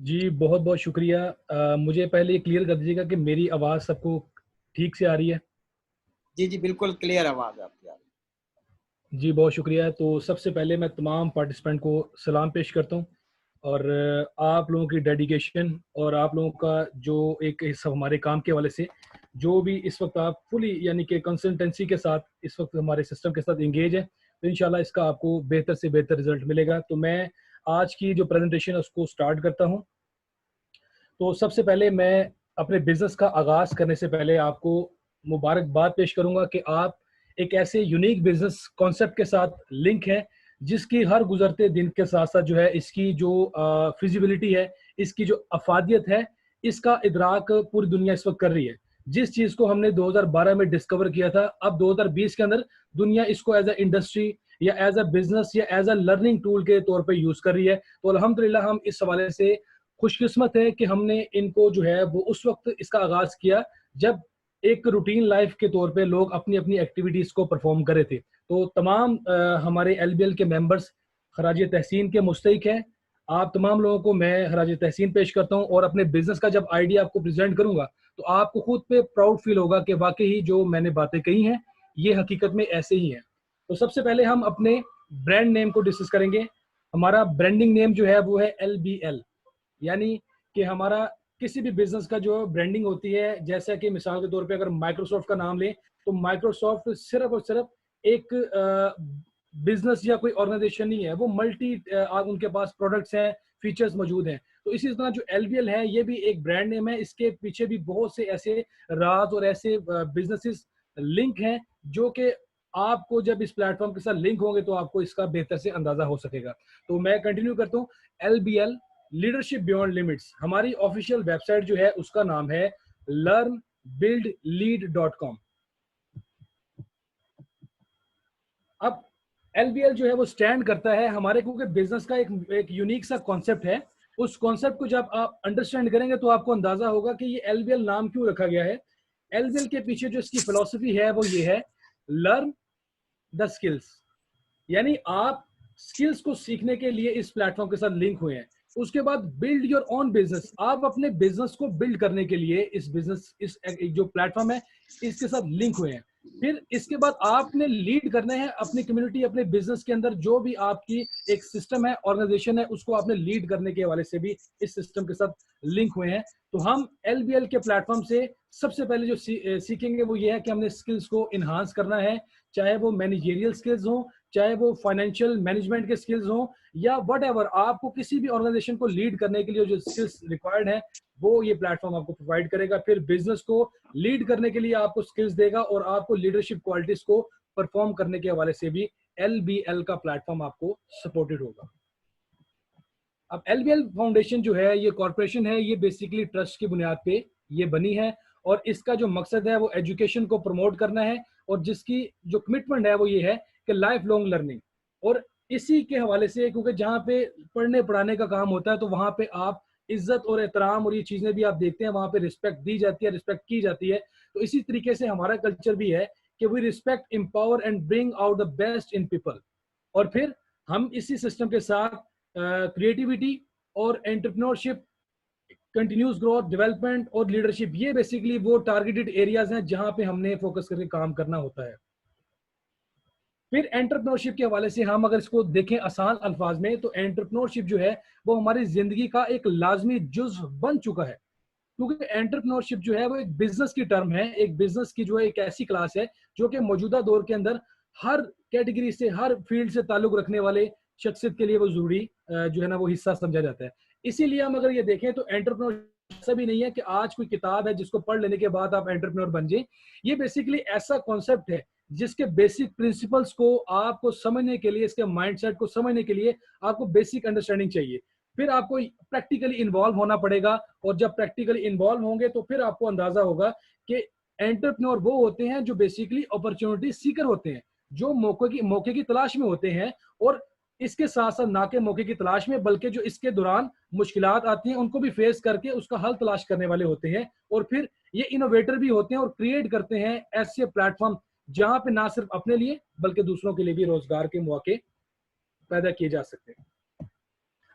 जी, बहुत-बहुत शुक्रिया। मुझे पहले ये क्लियर कर दीजिएगा कि मेरी आवाज़ सबको ठीक से आ रही है? जी, जी, बिल्कुल क्लियर आवाज़ आपकी आ रही है। जी, बहुत शुक्रिया। तो सबसे पहले मैं तमाम पार्टिसिपेंट को सलाम पेश करता हूँ और आप लोगों की डेडिकेशन और आप लोगों का जो एक हिस्सा हमारे काम के हवाले से, जो भी इस वक़्त आप फुली यानी कि कंसिस्टेंसी के साथ इस वक़्त हमारे सिस्टम के साथ एंगेज हैं, तो इंशाल्लाह इसका आपको बेहतर से बेहतर रिज़ल्ट मिलेगा। तो मैं आज की जो प्रेज़ेंटेशन है उसको स्टार्ट करता हूँ। तो सबसे पहले मैं अपने बिज़नेस का आगाज़ करने से पहले आपको मुबारकबाद पेश करूँगा कि आप एक ऐसे यूनिक बिज़नेस कॉन्सेप्ट के साथ लिंक हैं, जिसकी हर गुज़रते दिन के साथ-साथ जो है इसकी जो फ़ीज़िबिलिटी है, इसकी जो अफ़ादियत है, इसका इदराक पूरी दुनिया इस वक़्त कर रही है। जिस चीज़ को हमने 2012 में डिस्कवर किया था, अब 2020 के अंदर दुनिया इसको एज़ अ इंडस्ट्री या एज़ अ बिज़नेस या एज़ अ लर्निंग टूल के तौर पे यूज़ कर रही है। तो अल्हम्दुलिल्लाह हम इस हवाले से खुशकिस्मत है कि हमने इनको जो है वो उस वक़्त इसका आगाज़ किया जब एक रूटीन लाइफ़ के तौर पे लोग अपनी-अपनी एक्टिविटीज़ को परफ़ॉर्म कर रहे थे। तो तमाम हमारे एलबीएल के मेंबर्स खराज तहसीन के मुस्तहिक हैं। आप तमाम लोगों को मैं खराज तहसीन पेश करता हूँ और अपने बिज़नेस का जब आइडिया आपको प्रेज़ेंट करूँगा, तो आपको खुद पे प्राउड फ़ील होगा कि वाक़ई ही जो मैंने बातें कही हैं, ये हकीकत में ऐसे ही हैं। तो सबसे पहले हम अपने ब्रांड नेम को डिस्कस करेंगे। हमारा ब्रांडिंग नेम जो है वो है एलबीएल। यानी कि हमारा किसी भी बिजनेस का जो ब्रांडिंग होती है, जैसा कि मिसाल के तौर पे अगर माइक्रोसॉफ्ट का नाम लें, तो माइक्रोसॉफ्ट सिर्फ और सिर्फ एक बिजनेस या कोई ऑर्गेनाइजेशन नहीं है, वो मल्टी उनके पास प्रोडक्ट्स हैं, फीचर्स मौजूद हैं। तो इसी तरह जो एलबीएल है, ये भी एक ब्रांड नेम है। इसके पीछे भी बहुत से ऐसे राज और ऐसे बिजनेसेस लिंक हैं, जो कि आपको जब इस प्लेटफॉर्म के साथ लिंक होंगे तो आपको इसका बेहतर से अंदाजा हो सकेगा। तो मैं कंटिन्यू करता हूँ। एलबीएल लीडरशिप बियॉन्ड लिमिट्स, हमारी ऑफिशियल वेबसाइट जो है उसका नाम है learnbuildlead.com। अब एलबीएल जो है वो स्टैंड करता है हमारे, क्योंकि बिजनेस का एक यूनिक सा कॉन्सेप्ट है। उस कॉन्सेप्ट को जब आप अंडरस्टैंड करेंगे तो आपको अंदाजा होगा कि ये एलबीएल नाम क्यों रखा गया है। एलबीएल के पीछे जो इसकी फिलॉसफी है वो ये है, लर्न द स्किल्स। यानी आप स्किल्स को सीखने के लिए इस प्लेटफॉर्म के साथ लिंक हुए हैं। उसके बाद बिल्ड योर ओन बिजनेस, आप अपने बिजनेस को बिल्ड करने के लिए इस बिजनेस इस जो प्लेटफॉर्म है इसके साथ लिंक हुए हैं। फिर इसके बाद आपने लीड करने हैं अपनी कम्युनिटी, अपने बिजनेस के अंदर जो भी आपकी एक सिस्टम है, ऑर्गेनाइजेशन है, उसको आपने लीड करने के हवाले से भी इस सिस्टम के साथ लिंक हुए हैं। तो हम एलबीएल के प्लेटफॉर्म से सबसे पहले जो सीखेंगे वो ये है कि हमने स्किल्स को इन्हांस करना है, चाहे वो मैनेजेरियल स्किल्स हो, चाहे वो फाइनेंशियल मैनेजमेंट के स्किल्स हो, या व्हाटएवर आपको किसी भी ऑर्गेनाइजेशन को लीड करने के लिए जो स्किल्स रिक्वायर्ड है, वो ये प्लेटफॉर्म आपको प्रोवाइड करेगा। फिर बिजनेस को लीड करने के लिए आपको स्किल्स देगा और आपको लीडरशिप क्वालिटीज को परफॉर्म करने के हवाले से भी एलबीएल का प्लेटफॉर्म आपको सपोर्टेड होगा। अब एलबीएल फाउंडेशन जो है ये कॉरपोरेशन है, ये बेसिकली ट्रस्ट की बुनियाद पे ये बनी है और इसका जो मकसद है वो एजुकेशन को प्रमोट करना है और जिसकी जो कमिटमेंट है वो ये है कि लाइफ लॉन्ग लर्निंग। और इसी के हवाले से, क्योंकि जहाँ पे पढ़ने पढ़ाने का काम होता है तो वहाँ पे आप इज्जत और एहतराम और ये चीज़ें भी आप देखते हैं, वहाँ पे रिस्पेक्ट दी जाती है, रिस्पेक्ट की जाती है। तो इसी तरीके से हमारा कल्चर भी है कि we respect, empower and bring out the best in people. और फिर हम इसी सिस्टम के साथ क्रिएटिविटी और एंटरप्रेन्योरशिप, कंटिन्यूस ग्रोथ, डेवलपमेंट और लीडरशिप, ये बेसिकली वो टारगेटेड एरियाज हैं जहां पे हमने फोकस करके काम करना होता है। फिर एंटरप्रेन्योरशिप के हवाले से हम अगर इसको देखें आसान अल्फाज में, तो एंटरप्रेन्योरशिप जो है वो हमारी जिंदगी का एक लाजमी जुज्व बन चुका है। क्योंकि एंटरप्रेन्योरशिप जो है वो एक बिजनेस की टर्म है, एक बिजनेस की जो है एक ऐसी क्लास है जो कि मौजूदा दौर के अंदर हर कैटेगरी से, हर फील्ड से ताल्लुक रखने वाले शख्सियत के लिए वो जरूरी जो है ना वो हिस्सा समझा जाता है। इसीलिए हम अगर ये देखें तो एंटरप्रेन्योर ऐसा भी नहीं है कि आज कोई किताब है जिसको पढ़ लेने के बाद आप एंटरप्रेन्योर बन जाए। ये बेसिकली ऐसा कॉन्सेप्ट है जिसके बेसिक प्रिंसिपल्स को आपको समझने के लिए, इसके माइंडसेट को समझने के लिए आपको बेसिक अंडरस्टैंडिंग चाहिए। फिर आपको प्रैक्टिकली इन्वॉल्व होना पड़ेगा और जब प्रैक्टिकली इन्वॉल्व होंगे तो फिर आपको अंदाजा होगा कि एंटरप्रेन्योर वो होते हैं जो बेसिकली अपॉर्चुनिटी सीकर होते हैं, जो मौके की तलाश में होते हैं। और इसके साथ साथ ना के मौके की तलाश में, बल्कि जो इसके दौरान मुश्किलात आती हैं उनको भी फेस करके उसका हल तलाश करने वाले होते हैं। और फिर ये इनोवेटर भी होते हैं और क्रिएट करते हैं ऐसे प्लेटफॉर्म जहां पे ना सिर्फ अपने लिए बल्कि दूसरों के लिए भी रोजगार के मौके पैदा किए जा सकते हैं।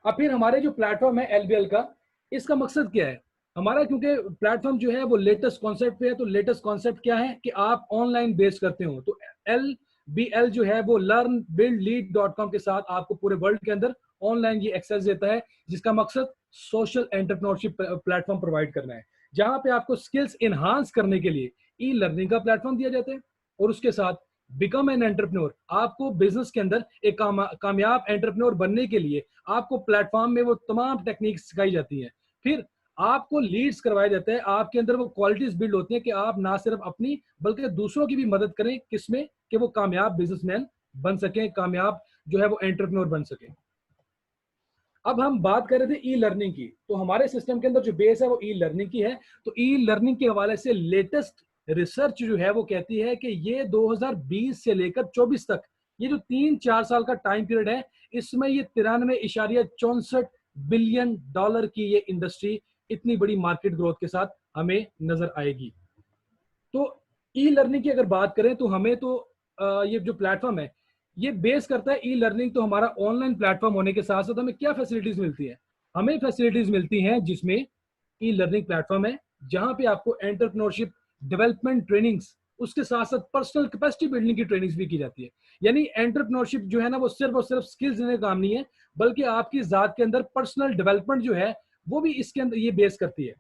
अब फिर हमारे जो प्लेटफॉर्म है एलबीएल का, इसका मकसद क्या है हमारा, क्योंकि प्लेटफॉर्म जो है वो लेटेस्ट कॉन्सेप्ट पे है, तो लेटेस्ट कॉन्सेप्ट क्या है कि आप ऑनलाइन बेस करते हो, तो LBL जो है वो लर्न बिल्ड लीड .com के साथ आपको पूरे वर्ल्ड के अंदर ऑनलाइन ये एक्सेस देता है, जिसका मकसद सोशल एंटरप्रेन्योरशिप प्लेटफॉर्म प्रोवाइड करना है, जहां पे आपको स्किल्स इनहांस करने के लिए ई लर्निंग का प्लेटफॉर्म दिया जाता है। और उसके साथ बिकम एन एंटरप्रेन्योर, आपको बिजनेस के अंदर एक कामयाब एंटरप्रेन्योर बनने के लिए आपको प्लेटफॉर्म में वो तमाम टेक्निक्स सिखाई जाती हैं। फिर आपको लीड्स करवाया जाता है, आपके अंदर वो क्वालिटीज बिल्ड होती हैं कि आप ना सिर्फ अपनी बल्कि दूसरों की भी मदद करें, किसमें कि वो कामयाब बिजनेसमैन बन सके, कामयाब जो है वो एंटरप्रेन्योर बन सके। अब हम बात कर रहे थे ई लर्निंग की, तो हमारे सिस्टम के अंदर जो बेस है वो ई लर्निंग की है। तो ई लर्निंग के हवाले से लेटेस्ट रिसर्च जो है वो कहती है कि ये 2020 से लेकर 24 तक, ये जो 3-4 साल का टाइम पीरियड है, इसमें ये 93.64 बिलियन डॉलर की ये इंडस्ट्री इतनी बड़ी मार्केट ग्रोथ के साथ हमें नजर आएगी। तो ई लर्निंग की अगर बात करें तो हमें तो ये जो प्लेटफॉर्म है ये बेस करता है ई लर्निंग, तो हमारा ऑनलाइन प्लेटफॉर्म होने के साथ साथ हमें क्या फैसिलिटीज मिलती है, हमें फैसिलिटीज मिलती हैं जिसमें ई लर्निंग प्लेटफॉर्म है जहां पे आपको एंटरप्रेन्योरशिप डेवलपमेंट ट्रेनिंग्स, उसके साथ साथ पर्सनल कैपेसिटी बिल्डिंग की ट्रेनिंग्स भी की जाती है। यानी एंटरप्रेन्योरशिप जो है ना वो सिर्फ और सिर्फ स्किल्स देने का काम नहीं है, बल्कि आपकी जात के अंदर पर्सनल डेवलपमेंट जो है वो भी इसके अंदर ये बेस करती है।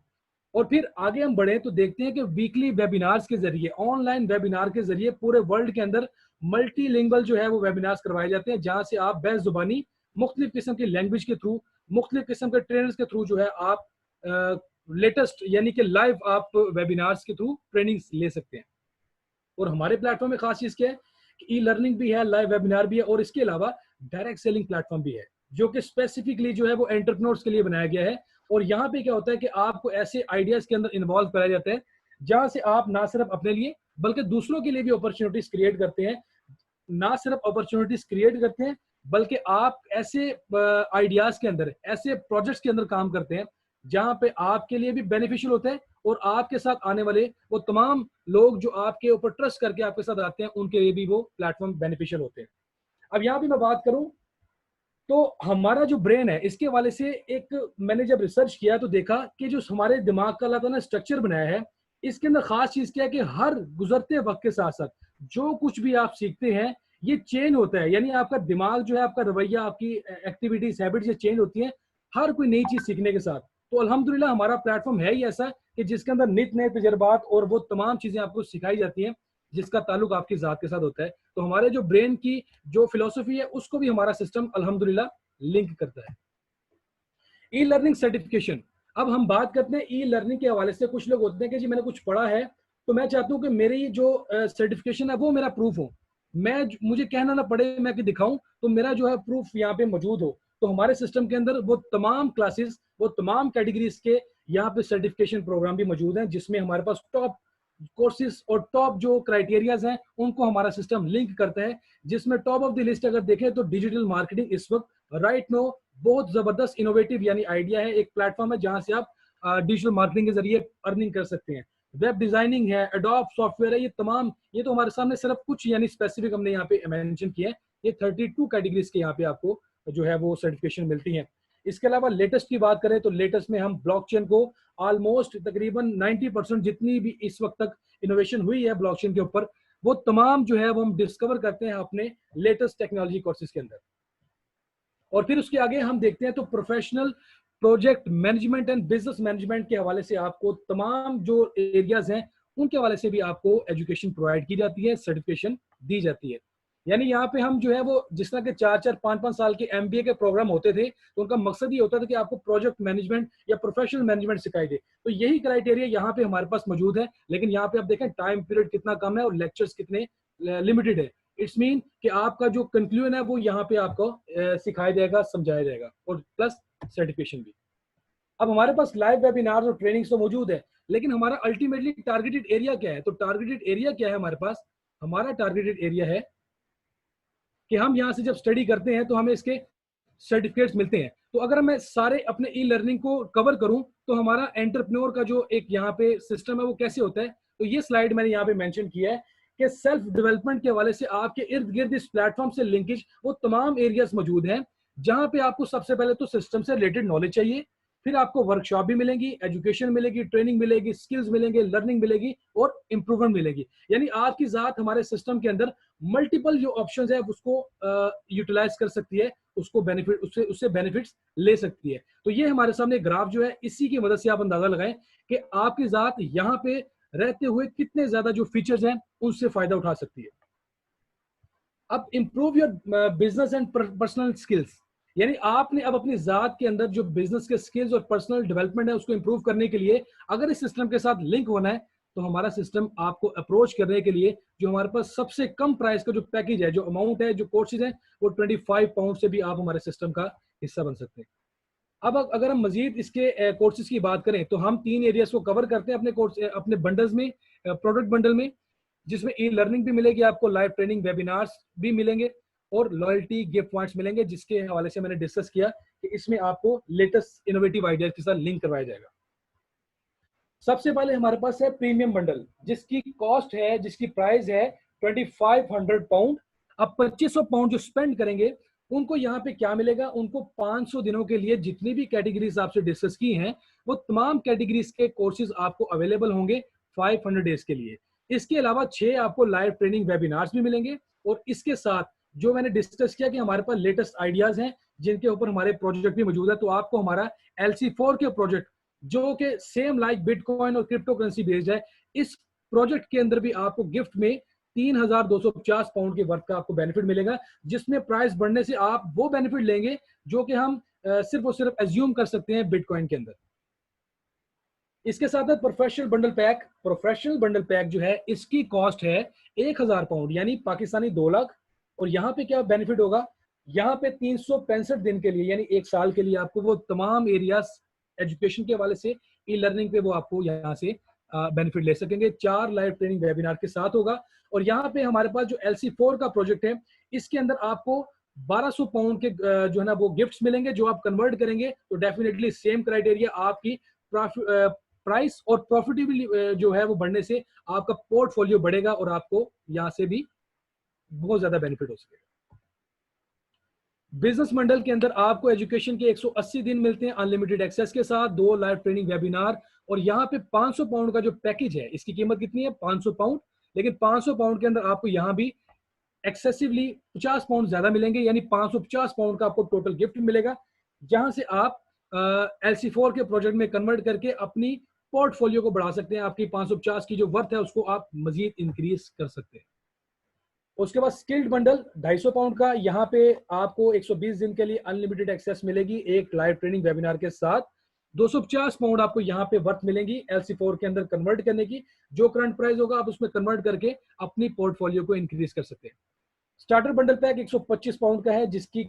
और फिर आगे हम बढ़े तो देखते हैं कि वीकली वेबिनार्स के जरिए, ऑनलाइन वेबिनार के जरिए पूरे वर्ल्ड के अंदर मल्टीलिंगुअल जो है वो वेबिनार्स करवाए जाते हैं, जहां से आप बेजुबानी मुख्तलिफ किस्म की लैंग्वेज के थ्रू, मुख्तलिफ किस्म के ट्रेनर्स के थ्रू जो है आप लेटेस्ट यानी कि लाइव आप वेबिनार्स के थ्रू ट्रेनिंग्स ले सकते हैं। और हमारे प्लेटफॉर्म में खास चीज क्या है कि ई लर्निंग भी है, लाइव वेबिनार भी है, और इसके अलावा डायरेक्ट सेलिंग प्लेटफॉर्म भी है जो कि स्पेसिफिकली जो है वो एंटरप्रेन्योर्स के लिए बनाया गया है। और यहाँ पे क्या होता है कि आपको ऐसे आइडियाज के अंदर इन्वॉल्व कराया जाता है जहां से आप ना सिर्फ अपने लिए बल्कि दूसरों के लिए भी अपॉर्चुनिटीज क्रिएट करते हैं, ना सिर्फ अपॉर्चुनिटीज क्रिएट करते हैं बल्कि आप ऐसे आइडियाज के अंदर, ऐसे प्रोजेक्ट्स के अंदर काम करते हैं जहां पे आपके लिए भी बेनिफिशियल होता है और आपके साथ आने वाले वो तमाम लोग जो आपके ऊपर ट्रस्ट करके आपके साथ आते हैं उनके लिए भी वो प्लेटफॉर्म बेनिफिशियल होते हैं। अब यहाँ भी मैं बात करूं तो हमारा जो ब्रेन है इसके हवाले से एक मैंने जब रिसर्च किया तो देखा कि जो हमारे दिमाग का अल्लाह ताला ने स्ट्रक्चर बनाया है, इसके अंदर खास चीज क्या है कि हर गुजरते वक्त के साथ साथ जो कुछ भी आप सीखते हैं ये चेंज होता है। यानी आपका दिमाग जो है, आपका रवैया, आपकी एक्टिविटीज, हैबिट्स ये चेंज होती हैं हर कोई नई चीज सीखने के साथ। तो अल्हम्दुलिल्लाह हमारा प्लेटफॉर्म है ही ऐसा कि जिसके अंदर नित नए तजर्बात और वो तमाम चीजें आपको सिखाई जाती हैं जिसका ताल्लुक आपकी जात के साथ होता है। तो हमारे जो ब्रेन की जो फिलोसफी है उसको भी हमारा सिस्टम अल्हम्दुलिल्लाह लिंक करता है। ई लर्निंग सर्टिफिकेशन, अब हम बात करते हैं ई लर्निंग के हवाले से। कुछ लोग होते हैं कि जी मैंने कुछ पढ़ा है तो मैं चाहता हूँ कि मेरी जो सर्टिफिकेशन है वो मेरा प्रूफ हो, मुझे कहना ना पड़े, मैं कि दिखाऊं तो मेरा जो है प्रूफ यहाँ पे मौजूद हो। तो हमारे सिस्टम के अंदर वो तमाम क्लासेस, वो तमाम कैटेगरीज के यहाँ पे सर्टिफिकेशन प्रोग्राम भी मौजूद हैं, जिसमें हमारे पास टॉप कोर्सेज और टॉप जो क्राइटेरियाज हैं उनको हमारा सिस्टम लिंक करता है। जिसमें टॉप ऑफ द लिस्ट अगर देखें तो डिजिटल मार्केटिंग इस वक्त राइट नो बहुत जबरदस्त इनोवेटिव यानी आइडिया है, एक प्लेटफॉर्म है जहां से आप डिजिटल मार्केटिंग के जरिए अर्निंग कर सकते हैं। वेब डिजाइनिंग है, एडोब सॉफ्टवेयर है, ये तमाम, ये तो हमारे सामने सिर्फ कुछ यानी स्पेसिफिक हमने यहाँ पे मेंशन किए हैं। ये 32 कैटेगरीज के यहाँ पे आपको जो है वो सर्टिफिकेशन मिलती है। इसके अलावा लेटेस्ट की बात करें तो लेटेस्ट में हम ब्लॉकचेन को ऑलमोस्ट तकरीबन 90% जितनी भी इस वक्त तक इनोवेशन हुई है ब्लॉकचेन के ऊपर, वो तमाम जो है वो हम डिस्कवर करते हैं अपने लेटेस्ट टेक्नोलॉजी कोर्सेज के अंदर। और फिर उसके आगे हम देखते हैं तो professional project management and business management के हवाले से आपको तमाम जो एरियाज हैं उनके हवाले से भी आपको एजुकेशन प्रोवाइड की जाती है, सर्टिफिकेशन दी जाती है। यानी यहाँ पे हम जो है वो जिस तरह के 4-4, 5-5 साल के MBA के प्रोग्राम होते थे तो उनका मकसद ये होता था कि आपको प्रोजेक्ट मैनेजमेंट या प्रोफेशनल मैनेजमेंट सिखाई दे। तो यही क्राइटेरिया यहाँ पे हमारे पास मौजूद है, लेकिन यहाँ पे आप देखें टाइम पीरियड कितना कम है और लेक्चर्स कितने लिमिटेड है। इट्स मीन कि आपका जो कंक्लूजन है वो यहाँ पे आपको सिखाया जाएगा, समझाया जाएगा, और प्लस सर्टिफिकेशन भी। अब हमारे पास लाइव वेबिनार और ट्रेनिंग्स तो मौजूद है, लेकिन हमारा अल्टीमेटली टारगेटेड एरिया क्या है? तो टारगेटेड एरिया क्या है हमारे पास? हमारा टारगेटेड एरिया है कि हम यहाँ से जब स्टडी करते हैं तो हमें इसके सर्टिफिकेट्स मिलते हैं। तो अगर मैं सारे अपने ई लर्निंग को कवर करूं तो हमारा एंटरप्रेन्योर का जो एक यहाँ पे सिस्टम है वो कैसे होता है, तो ये स्लाइड मैंने यहाँ पे मेंशन किया है कि सेल्फ डेवलपमेंट के हवाले से आपके इर्द गिर्द इस प्लेटफॉर्म से लिंकेज वो तमाम एरियाज मौजूद हैं जहां पे आपको सबसे पहले तो सिस्टम से रिलेटेड नॉलेज चाहिए, फिर आपको वर्कशॉप भी मिलेंगी, एजुकेशन मिलेगी, ट्रेनिंग मिलेगी, स्किल्स मिलेंगे, लर्निंग मिलेगी और इंप्रूवमेंट मिलेगी। यानी आपकी जात हमारे सिस्टम के अंदर मल्टीपल जो ऑप्शंस है उसको यूटिलाइज कर सकती है, उसको बेनिफिट उससे उससे बेनिफिट्स ले सकती है। तो ये हमारे सामने ग्राफ जो है, इसी की मदद से आप अंदाजा लगाएं कि आपकी जात यहाँ पे रहते हुए कितने ज्यादा जो फीचर्स हैं उनसे फायदा उठा सकती है। अब improve your business and personal skills, यानी आपने अब अपनी जात के अंदर जो बिजनेस के स्किल्स और पर्सनल डेवलपमेंट है उसको इंप्रूव करने के लिए अगर इस सिस्टम के साथ लिंक होना है, तो हमारा सिस्टम आपको अप्रोच करने के लिए जो हमारे पास सबसे कम प्राइस का जो पैकेज है, जो अमाउंट है, जो कोर्सेज है, वो 25 पाउंड से भी आप हमारे सिस्टम का हिस्सा बन सकते हैं। अब अगर हम मजीद इसके कोर्सेज की बात करें तो हम 3 एरियाज को कवर करते हैं अपने कोर्स अपने बंडल्स में, प्रोडक्ट बंडल में, जिसमें ई लर्निंग भी मिलेगी आपको, लाइव ट्रेनिंग वेबिनार्स भी मिलेंगे और लॉयल्टी गिफ्ट पॉइंट्स मिलेंगे, जिसके हवाले से मैंने डिस्कस किया कि इसमें आपको लेटेस्ट इनोवेटिव आइडियाज के साथ लिंक करवाया जाएगा। सबसे पहले हमारे पास है प्रीमियम बंडल, जिसकी कॉस्ट है, जिसकी प्राइस है 2500 पाउंड। अब 2500 पाउंड जो स्पेंड करेंगे उनको यहाँ पे क्या मिलेगा, उनको 500 दिनों के लिए जितनी भी कैटेगरीज आपसे डिस्कस की हैं वो तमाम कैटेगरीज के कोर्सेज आपको अवेलेबल होंगे 500 डेज के लिए। इसके अलावा 6 आपको लाइव ट्रेनिंग वेबिनार्स भी मिलेंगे और इसके साथ जो मैंने डिस्कस किया कि हमारे पास लेटेस्ट आइडियाज हैं जिनके ऊपर हमारे प्रोजेक्ट भी मौजूद है, तो आपको हमारा LC4 के प्रोजेक्ट जो कि सेम लाइक बिटकॉइन और क्रिप्टो करेंसी बेस्ड है, इस प्रोजेक्ट के अंदर भी आपको गिफ्ट में 3250 पाउंड के वर्थ का आपको बेनिफिट मिलेगा, जिसमें प्राइस बढ़ने से आप वो बेनिफिट लेंगे जो कि हम सिर्फ और सिर्फ एज्यूम कर सकते हैं बिटकॉइन के अंदर। इसके साथ है professional bundle pack. Professional bundle pack जो है इसकी कॉस्ट है 1000 पाउंड यानी पाकिस्तानी 2 लाख। और यहाँ पे क्या बेनिफिट होगा, यहाँ पे 365 दिन के लिए यानी 1 साल के लिए आपको वो तमाम एरियाज एजुकेशन के हवाले से, ई लर्निंग पे वो आपको यहाँ से बेनिफिट ले सकेंगे। 4 लाइव ट्रेनिंग वेबिनार के साथ होगा। और यहाँ पे हमारे पास जो LC4 का प्रोजेक्ट है इसके अंदर आपको 1200 पाउंड के जो है ना वो गिफ्ट्स मिलेंगे, जो आप कन्वर्ट करेंगे तो डेफिनेटली सेम क्राइटेरिया आपकी प्राइस और प्रॉफिटेबिलिटी जो है वो बढ़ने से आपका पोर्टफोलियो बढ़ेगा और आपको यहाँ से भी बहुत ज्यादा बेनिफिट हो सकेगा। बिजनेस मंडल के अंदर आपको एजुकेशन के 180 दिन मिलते हैं अनलिमिटेड एक्सेस के साथ, 2 लाइव ट्रेनिंग वेबिनार। और यहाँ पे 500 पाउंड का जो पैकेज है इसकी कीमत कितनी है, 500 पाउंड। लेकिन 500 पाउंड के अंदर आपको यहाँ भी एक्सेसिवली 50 पाउंड ज्यादा मिलेंगे, यानी 550 पाउंड का आपको टोटल गिफ्ट मिलेगा, जहां से आप LC4 के प्रोजेक्ट में कन्वर्ट करके अपनी पोर्टफोलियो को बढ़ा सकते हैं। आपकी 550 की जो वर्थ है उसको आप मजीद इंक्रीज कर सकते हैं। उसके बाद स्किल्ड बंडल 250 पाउंड का, यहाँ पे आपको 120 दिन के लिए अनलिमिटेड एक्सेस मिलेगी एक लाइव ट्रेनिंग वेबिनार के साथ। 250 पाउंड आपको यहाँ पे वर्थ मिलेंगी LC4 के अंदर कन्वर्ट करने की, जो करंट प्राइस होगा आप उसमें कन्वर्ट करके अपनी पोर्टफोलियो को इंक्रीज कर सकते हैं। स्टार्टर बंडल पैक 125 पाउंड का है, जिसकी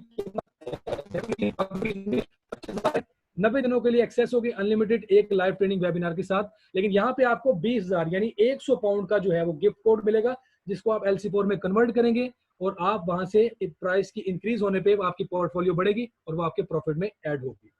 90 दिनों के लिए एक्सेस होगी अनलिमिटेड एक लाइव ट्रेनिंग वेबिनार के साथ। लेकिन यहाँ पे आपको 20,000 यानी 100 पाउंड का जो है वो गिफ्ट कोड मिलेगा, जिसको आप LC4 में कन्वर्ट करेंगे और आप वहां से प्राइस की इंक्रीज होने पे आपकी पोर्टफोलियो बढ़ेगी और वो आपके प्रॉफिट में ऐड होगी।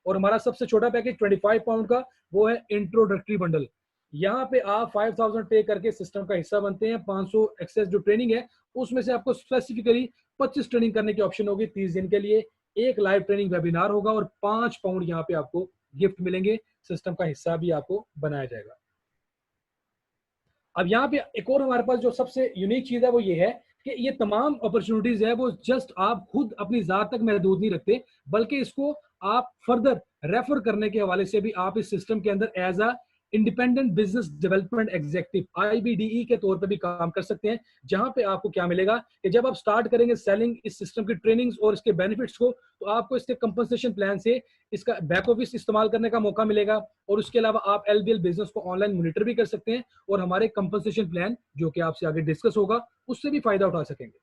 और हमारा सबसे छोटा पैकेज 25 पाउंड का वो है इंट्रोडक्टरी बंडल। यहाँ पे आप 5000 पे करके सिस्टम का हिस्सा बनते हैं। 500 एक्सेस जो ट्रेनिंग है उसमें से आपको स्पेसिफिकली 25 ट्रेनिंग करने की ऑप्शन होगी 30 दिन के लिए, एक लाइव ट्रेनिंग वेबिनार होगा और 5 पाउंड यहाँ पे आपको गिफ्ट मिलेंगे, सिस्टम का हिस्सा भी आपको बनाया जाएगा। अब यहाँ पे एक और हमारे पास जो सबसे यूनिक चीज है वो ये है कि ये तमाम अपॉर्चुनिटीज है वो जस्ट आप खुद अपनी जात तक महदूद नहीं रखते, बल्कि इसको आप फर्दर रेफर करने के हवाले से भी आप इस सिस्टम के अंदर as a independent business development executive IBDE के तौर पे भी काम कर सकते हैं। जहां पे आपको क्या मिलेगा कि जब आप स्टार्ट करेंगे सेलिंग इस सिस्टम की ट्रेनिंग्स और इसके बेनिफिट्स को, तो आपको इसके कंपनसेशन प्लान से इसका बैक ऑफिस इस्तेमाल करने का मौका मिलेगा और उसके अलावा आप LBL बिजनेस को ऑनलाइन मॉनिटर भी कर सकते हैं और हमारे कंपनसेशन प्लान जो कि आपसे आगे डिस्कस होगा उससे भी फायदा उठा सकेंगे।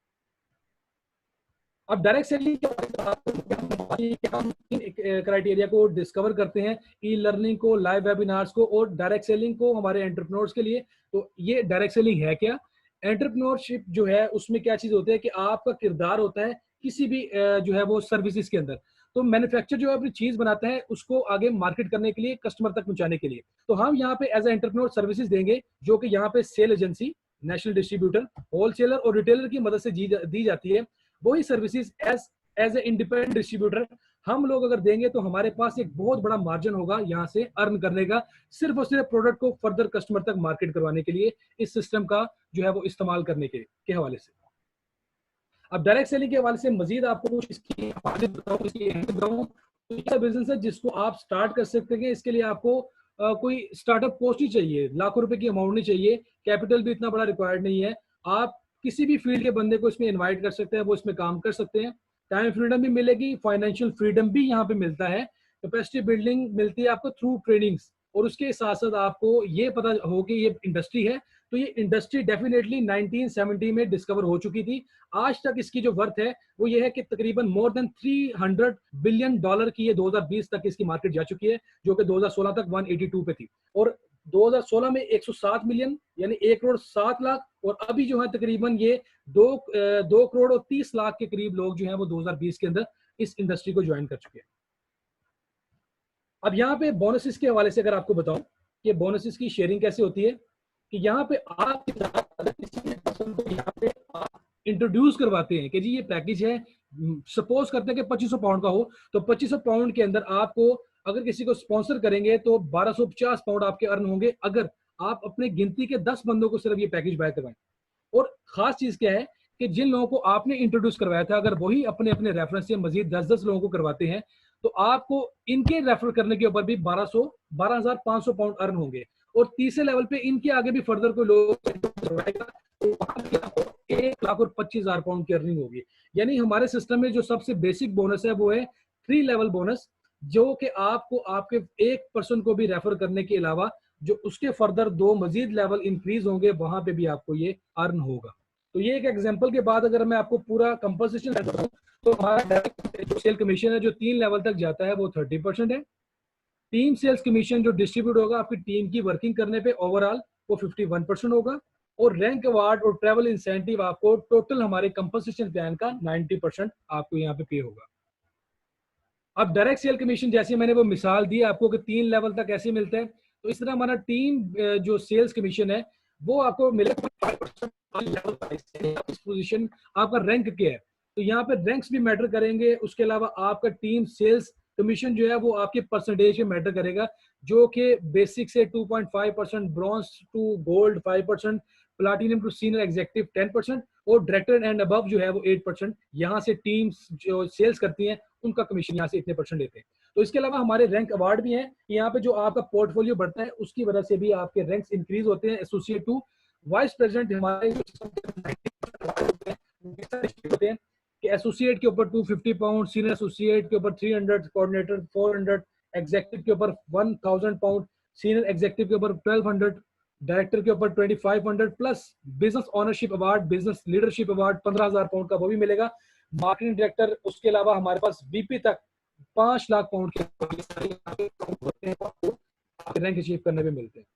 अब डायरेक्ट सेलिंग हम क्राइटेरिया को डिस्कवर करते हैं, ई लर्निंग को, लाइव वेबिनार्स को और डायरेक्ट सेलिंग को हमारे एंटरप्रेन्योर्स के लिए। तो ये डायरेक्ट सेलिंग है क्या? एंटरप्रेन्योरशिप जो है उसमें क्या चीज होती है कि आपका किरदार होता है किसी भी जो है वो सर्विसेज के अंदर। तो मैन्युफैक्चर जो है अपनी चीज बनाता है उसको आगे मार्केट करने के लिए, कस्टमर तक पहुंचाने के लिए। तो हम यहाँ पे एज ए एंटरप्रेन्योर सर्विसेज देंगे, जो कि यहाँ पे sale agency, national distributor, wholesaler और रिटेलर की मदद से दी जाती है। वही services as a independent distributor हम लोग अगर देंगे तो हमारे पास एक बहुत बड़ा मार्जिन होगा यहाँ से अर्न करने का, सिर्फ और सिर्फ प्रोडक्ट को फर्दर कस्टमर तक मार्केट करवाने के लिए, इस सिस्टम का जो है वो इस्तेमाल करने के हवाले से। अब डायरेक्ट सेलिंग के हवाले से मजीद आपको कुछ इसकी बताऊं, तो ये बिजनेस है जिसको आप स्टार्ट कर सकते हैं। इसके लिए आपको कोई स्टार्टअप कॉस्ट ही चाहिए, लाखों रुपए की अमाउंट नहीं चाहिए, कैपिटल भी इतना बड़ा रिक्वायर्ड नहीं है। आप किसी भी फील्ड के बंदे को इसमें इनवाइट कर सकते हैं, वो इसमें काम कर सकते हैं। टाइम फ्रीडम भी मिलेगी, फाइनेंशियल फ्रीडम भी यहाँ पे मिलता है, कैपेसिटी बिल्डिंग मिलती है आपको थ्रू ट्रेनिंग्स, और उसके साथ साथ आपको ये पता हो कि ये इंडस्ट्री है, तो ये इंडस्ट्री डेफिनेटली 1970 में डिस्कवर हो चुकी थी। आज तक इसकी जो वर्थ है वो ये है कि तकरीबन मोर देन $300 बिलियन की ये 2020 तक इसकी मार्केट जा चुकी है, जो कि 2016 तक 182 पे थी, और 2016 में 107 मिलियन यानी 1 करोड़ 7 लाख, और अभी जो है तकरीबन ये 2 करोड़ और 30 लाख के करीब लोग जो हैं वो 2020 के अंदर इस इंडस्ट्री को ज्वाइन कर चुके हैं। अब यहाँ पे बोनसेस के हवाले से अगर आपको बताऊं कि बोनसेस की शेयरिंग कैसे होती है, कि यहाँ पे आप अगर किसी पर्सन को यहाँ पे आप इंट्रोड्यूस करवाते हैं कि जी ये पैकेज है, सपोज करते हैं कि 2500 पाउंड का हो, तो 2500 पाउंड के अंदर आपको अगर किसी को स्पॉन्सर करेंगे तो 1250 पाउंड आपके अर्न होंगे, अगर आप अपने गिनती के 10 बंदों को सिर्फ ये पैकेज बाय करवाएं। और खास चीज क्या है कि जिन लोगों को आपने इंट्रोड्यूस करवाया था, अगर वही अपने अपने रेफरेंस से मजीद 10-10 लोगों को करवाते हैं, तो आपको इनके रेफर करने के ऊपर भी 12,500 पाउंड अर्न होंगे, और तीसरे लेवल पे इनके आगे भी फर्दर कोई लोग करवाएगा तो 1,25,000 पाउंड की अर्निंग होगी। यानी हमारे सिस्टम में जो सबसे बेसिक बोनस है वो है 3 लेवल बोनस, जो कि आपको आपके एक पर्सन को भी रेफर करने के अलावा जो उसके फर्दर 2 मजीद लेवल इंक्रीज होंगे, वहां पे भी आपको ये अर्न होगा। तो ये एक एग्जांपल के बाद अगर मैं आपको पूरा कंपोजिशन बताऊं, तो हमारा डायरेक्ट जो सेल कमीशन है जो 3 लेवल तक जाता है वो 30% है। टीम सेल्स कमीशन जो डिस्ट्रीब्यूट होगा आपकी टीम की वर्किंग करने पे ओवरऑल वो 51% होगा, और रैंक अवार्ड और ट्रैवल इंसेंटिव आपको टोटल हमारे कंपनसेशन प्लान का 90% आपको यहाँ पे पे होगा। अब डायरेक्ट सेल कमीशन जैसे मैंने वो मिसाल दी आपको कि 3 लेवल तक ऐसे मिलते हैं, तो इस तरह हमारा टीम जो सेल्स कमीशन है वो आपको मिलेगा 5% इस पोजीशन आपका रैंक क्या है, तो यहाँ पे रैंक्स भी मैटर करेंगे। उसके अलावा आपका टीम सेल्स कमीशन जो है वो आपके परसेंटेज में मैटर करेगा, जो कि बेसिक से 2.5%, bronze to gold 5%, platinum to senior executive 10%, और डायरेक्टर एंड अबव जो है वो 8%। यहाँ से टीम्स जो सेल्स करती हैं उनका कमीशन यहाँ से इतने परसेंट लेते हैं। तो इसके अलावा हमारे रैंक अवार्ड भी हैं, यहाँ पे जो आपका पोर्टफोलियो बढ़ता है उसकी वजह से भी आपके रैंक्स इंक्रीज होते हैं। एसोसिएट टू वाइस प्रेसिडेंट हमारे होते हैं कि एसोसिएट के ऊपर 250 पाउंड, सीनियर एसोसिएट के ऊपर 300, कोऑर्डिनेटर 400, एग्जीक्यूटिव के ऊपर 1000 पाउंड, सीनियर एग्जीक्यूटिव के ऊपर 1200, डायरेक्टर के ऊपर 2500, plus business ownership award, business leadership award 15,000 pound का वो भी मिलेगा। मार्केटिंग डायरेक्टर, उसके अलावा हमारे पास बीपी तक 5 लाख पाउंड के रैंक अचीव करने में मिलते हैं।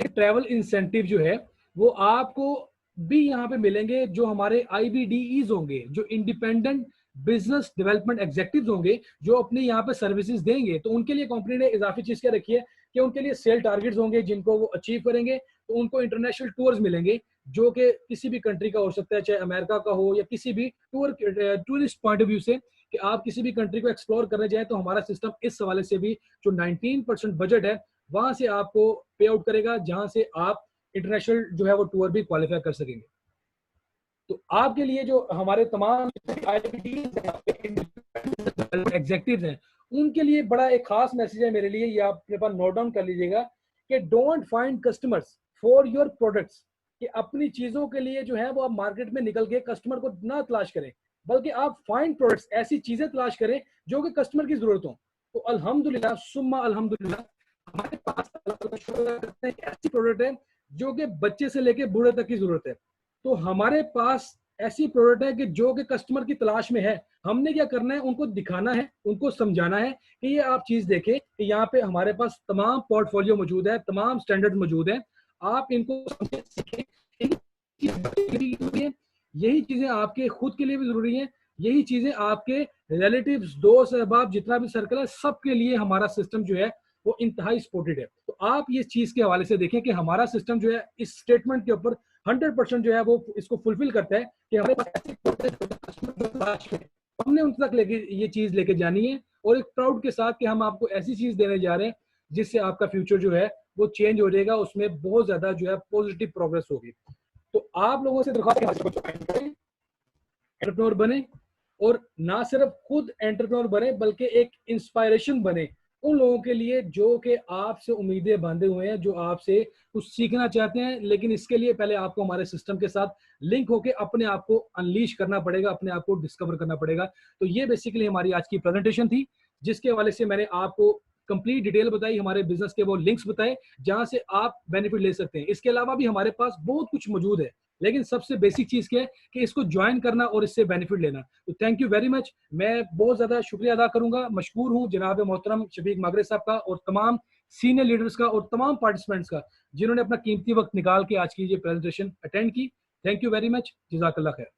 ट्रैवल इंसेंटिव जो है वो आपको भी यहाँ पे मिलेंगे, जो हमारे IBDEs होंगे, जो इंडिपेंडेंट बिजनेस डेवलपमेंट एग्जीक्यूटिव्स होंगे, जो अपने यहाँ पे सर्विसेज देंगे, तो उनके लिए कंपनी ने इजाफी चीज क्या रखी है कि उनके लिए सेल टारगेट्स होंगे जिनको वो अचीव करेंगे, तो उनको इंटरनेशनल टूर्स मिलेंगे, जो कि किसी भी कंट्री का हो सकता है, चाहे अमेरिका का हो या किसी भी टूरिस्ट पॉइंट ऑफ व्यू से, कि आप किसी भी कंट्री को एक्सप्लोर करने जाए, तो हमारा सिस्टम इस हवाले से भी जो 19% बजट है वहां से आपको पे आउट करेगा, जहां से आप इंटरनेशनल जो है वो टूर भी क्वालिफाई कर सकेंगे। तो आपके लिए जो हमारे तमाम एग्जीक्यूटिव्स हैं उनके लिए बड़ा एक खास मैसेज है मेरे लिए, ये आप अपने पास नोट डाउन कर लीजिएगा कि don't find customers for your products, कि अपनी चीजों के लिए जो है वो आप मार्केट में निकल के कस्टमर को ना तलाश करें, बल्कि आप फाइंड प्रोडक्ट्स, ऐसी चीजें तलाश करें जो कि कस्टमर की जरूरत हो। तो अल्हम्दुलिल्लाह सुम्मा अल्हम्दुलिल्लाह हमारे पास ऐसी प्रोडक्ट है जो कि बच्चे से लेके बूढ़े तक की जरूरत है। तो हमारे पास ऐसी प्रोडक्ट है कि जो कि कस्टमर की तलाश में है, हमने क्या करना है, उनको दिखाना है, उनको समझाना है कि ये आप चीज देखें कि यहाँ पे हमारे पास तमाम पोर्टफोलियो मौजूद है, तमाम स्टैंडर्ड मौजूद है, आप इनको सीखें। यही चीजें आपके खुद के लिए भी जरूरी है, यही चीजें आपके रिलेटिव्स, दोस्त, अहबाब, जितना भी सर्कल है, सबके लिए हमारा सिस्टम जो है वो इंतहाई सपोर्टेड है। तो आप ये चीज के हवाले से देखें कि हमारा सिस्टम जो है इस स्टेटमेंट के ऊपर 100% जो है वो इसको फुलफिल करता है कि हमारे पास ऐसे कस्टमर तलाश है, हमने उन तक लेके ये चीज लेके जानी है, और एक प्राउड के साथ कि हम आपको ऐसी चीज देने जा रहे हैं जिससे आपका फ्यूचर जो है वो चेंज हो जाएगा, उसमें बहुत ज्यादा जो है पॉजिटिव प्रोग्रेस होगी। तो आप लोगों से दरख्वास्त है, एंटरप्रेन्योर बने, और ना सिर्फ खुद एंटरप्रेन्योर बने बल्कि एक इंस्पायरेशन बने उन लोगों के लिए जो कि आपसे उम्मीदें बांधे हुए हैं, जो आपसे कुछ सीखना चाहते हैं। लेकिन इसके लिए पहले आपको हमारे सिस्टम के साथ लिंक होकर अपने आप को अनलीश करना पड़ेगा, अपने आप को डिस्कवर करना पड़ेगा। तो ये बेसिकली हमारी आज की प्रेजेंटेशन थी, जिसके हवाले से मैंने आपको कंप्लीट डिटेल बताई, हमारे बिजनेस के वो लिंक्स बताए जहां से आप बेनिफिट ले सकते हैं। इसके अलावा भी हमारे पास बहुत कुछ मौजूद है, लेकिन सबसे बेसिक चीज क्या है कि इसको ज्वाइन करना और इससे बेनिफिट लेना। तो थैंक यू वेरी मच। मैं बहुत ज्यादा शुक्रिया अदा करूंगा, मशकूर हूं जनाब मोहतरम शफीक मागरे साहब का और तमाम सीनियर लीडर्स का और तमाम पार्टिसिपेंट्स का जिन्होंने अपना कीमती वक्त निकाल के आज की ये प्रेजेंटेशन अटेंड की। थैंक यू वेरी मच, जज़ाकल्लाह खैर।